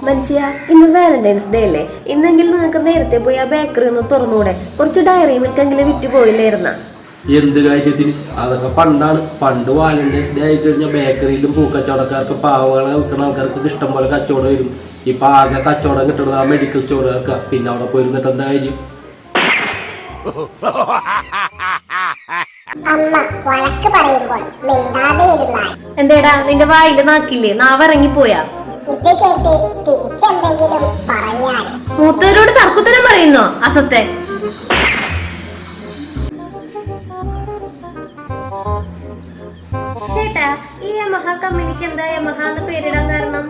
മനുഷ്യ, ഇന്ന് Valentine's day അല്ലേ? ഇന്നെങ്കിലും നിങ്ങൾക്ക് നേരത്തെ പോയി ആ ബേക്കറി ഒന്ന് തുറന്നുകൂടെ? കുറച്ച് ഡയറി മിൽക്കെങ്കിലും വിറ്റ് പോയില്ലായിരുന്ന? എന്ത് കാര്യത്തിന്? അതൊക്കെ പണ്ടാണ്. പണ്ട് വാലന്റൈൻസ് ഡേ ആയി കഴിഞ്ഞാൽ ബേക്കറിയിലും പൂക്കച്ചവടക്കാർക്ക്, പാവങ്ങളെ വിൽക്കുന്ന ആൾക്കാർക്ക് ഇഷ്ടം പോലെ കച്ചവടം വരും. ഇപ്പൊ ആകെ കച്ചവടം കിട്ടുന്നത് ആ മെഡിക്കൽ സ്റ്റോറുകാർക്ക്. പിന്നെ അവിടെ പോയിരുന്നിട്ട് എന്താ കാര്യം? എന്തേടാ, നിന്റെ വായില് നാക്കില്ലേ? നാവിറങ്ങിപ്പോയാ? മൂത്തവരോട് തർക്കുത്തരം പറയുന്നോ? അസത്തെ. ചേട്ടാ, ഈ യമഹ കമ്പനിക്ക് എന്താ യമഹ എന്ന് പേരിടാൻ കാരണം?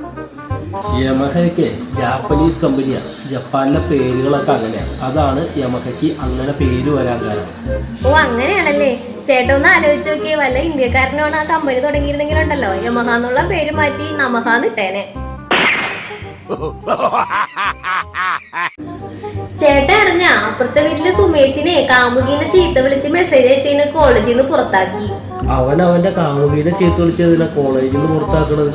യമഹയ്ക്ക് ജാപ്പനീസ് കമ്പനിയാ. ജപ്പാനിലെ പേരുകളൊക്കെ അങ്ങനെയാ. അതാണ് യമഹയ്ക്ക് അങ്ങനെ പേര് വരാൻ കാരണം. ഓ, അങ്ങനെയാണല്ലേ. ചേട്ടാ ഒന്ന് ആലോചിച്ച് നോക്കിയേ, വല്ല ഇന്ത്യക്കാരനോട് ആ കമ്പനി തുടങ്ങിയിരുന്നെങ്കിലുണ്ടല്ലോ യമഹ എന്നുള്ള പേര് മാറ്റി നമഹാന്ന് ഇട്ടേനെ. ചേട്ടാ അറിഞ്ഞ അപ്പുറത്തെ വീട്ടിലെ സുമേഷിനെ കാമുകീനെ ചീത്ത വിളിച്ച് മെസ്സേജ് അയച്ചതിന് കോളേജിൽ നിന്ന് പുറത്താക്കി. അവന്റെ കാമുകീനെ ചീത്ത വിളിച്ചതിനാ കോളേജിൽ നിന്ന് പുറത്താക്കണത്?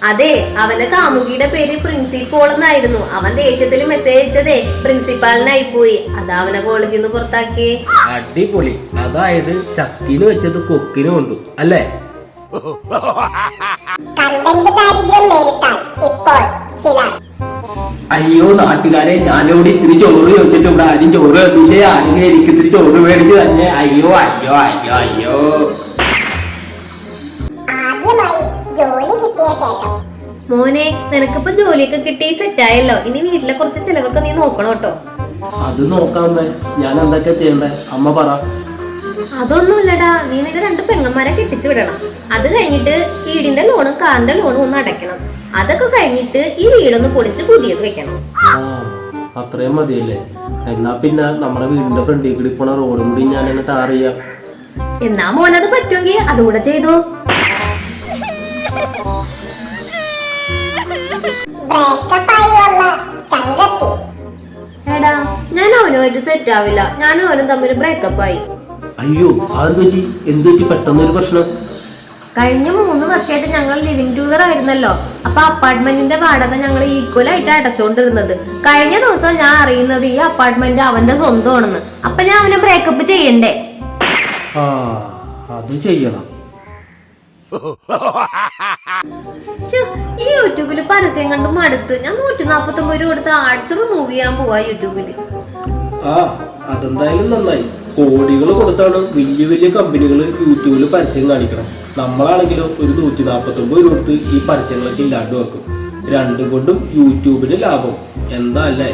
അതെ, അവന്റെ കാമുകിയുടെ പേര് പ്രിൻസിപ്പോൾ എന്നായിരുന്നു. അവൻ ദേഷ്യത്തിൽ മെസ്സേജ് അയച്ചതേ പ്രിൻസിപ്പാളിനായി പോയി. അതാ അവനെ കോളേജിൽ നിന്ന് പുറത്താക്കി. അടിപൊളി. അതായത് ചക്കിന് വെച്ചത് കൊക്കിന് കൊണ്ടു അല്ലേ? അയ്യോ നാട്ടുകാരെ, ഞാനിവിടെ ഇത്തിരി ചോറ് ചോദിച്ചിട്ട് ഇവിടെ ആരും ചോറ് തന്നില്ലേ? ആരെങ്കിലും എനിക്ക് ഇത്തിരി ചോറ് മേടിച്ച് തന്നെ. അയ്യോ അയ്യോ അയ്യോ അയ്യോ. മോനെ, നിനക്കിപ്പോ ജോലിയൊക്കെ കിട്ടി സെറ്റായല്ലോ. ഇനി വീട്ടിലെ കുറച്ച് ചെലവൊക്കെ നീ നോക്കണം കേട്ടോ. അത് നോക്കാമേ. ഞാൻ എന്തൊക്കെ ചെയ്യണ്ടേ അമ്മ പറ. അതൊന്നുമില്ലടാ, നീ നിന്റെ 2 പെങ്ങന്മാരെ കെട്ടിച്ചു വിടണം. അത് കഴിഞ്ഞിട്ട് വീടിന്റെ ലോണും കാറിന്റെ ലോണും ഒന്ന് അടയ്ക്കണം. അതൊക്കെ കഴിഞ്ഞിട്ട് ഈ വീടൊന്ന് പൊളിച്ച് പുതിയത് വെക്കണം. അത്രയും മതിയല്ലേ? എന്നാ പിന്നെ നമ്മുടെ വീടിന്റെ ഫ്രണ്ടിൽ കൂടി പോണ റോഡും കൂടി ഞാൻ എന്നിട്ട് അറിയാം. എന്നാ മോനത് പറ്റുമെങ്കിൽ അതുകൂടെ ചെയ്തു. എടാ, ഞാൻ അവനുമായിട്ട് സെറ്റ് ആവില്ല. ഞാനും അവനും തമ്മിൽ ബ്രേക്കപ്പ് ആയി. അയ്യോ, എന്ത് പറ്റി പെട്ടെന്നൊരു പ്രശ്നം? കഴിഞ്ഞ 3 വർഷമായിട്ട് ഞങ്ങൾ ലിവിംഗ് ടുഗദർ ആയിരുന്നല്ലോ. അപ്പൊ അപ്പാർട്ട്മെന്റിന്റെ വാടക ഞങ്ങൾ ഈക്വൽ ആയിട്ട് അടച്ചുകൊണ്ടിരുന്നത്. കഴിഞ്ഞ ദിവസം ഞാൻ അറിയുന്നത് ഈ അപ്പാർട്ട്മെന്റ് അവന്റെ സ്വന്തമാണെന്ന്. അപ്പൊ ഞാൻ അവനെ ബ്രേക്കപ്പ് ചെയ്യണ്ടേ? അത് ചെയ്യണം. ഈ യൂട്യൂബില് പരസ്യം കണ്ട് മടുത്ത് ഞാൻ 149 രൂപ കൊടുത്ത് ആഡ്സ് റിമൂവ് ചെയ്യാൻ പോവാ യൂട്യൂബില്. അതെന്തായാലും നന്നായി. കോടികൾ കൊടുത്താണ് വലിയ വലിയ കമ്പനികൾ യൂട്യൂബിൽ പരസ്യം കാണിക്കണം. നമ്മളാണെങ്കിലും ഒരു 149 രൂപ കൊടുത്ത് ഈ പരസ്യങ്ങളൊക്കെ ഇല്ലാണ്ട് വെക്കും. രണ്ടും കൊണ്ടും യൂട്യൂബിന് ലാഭം. എന്താ അല്ലേ?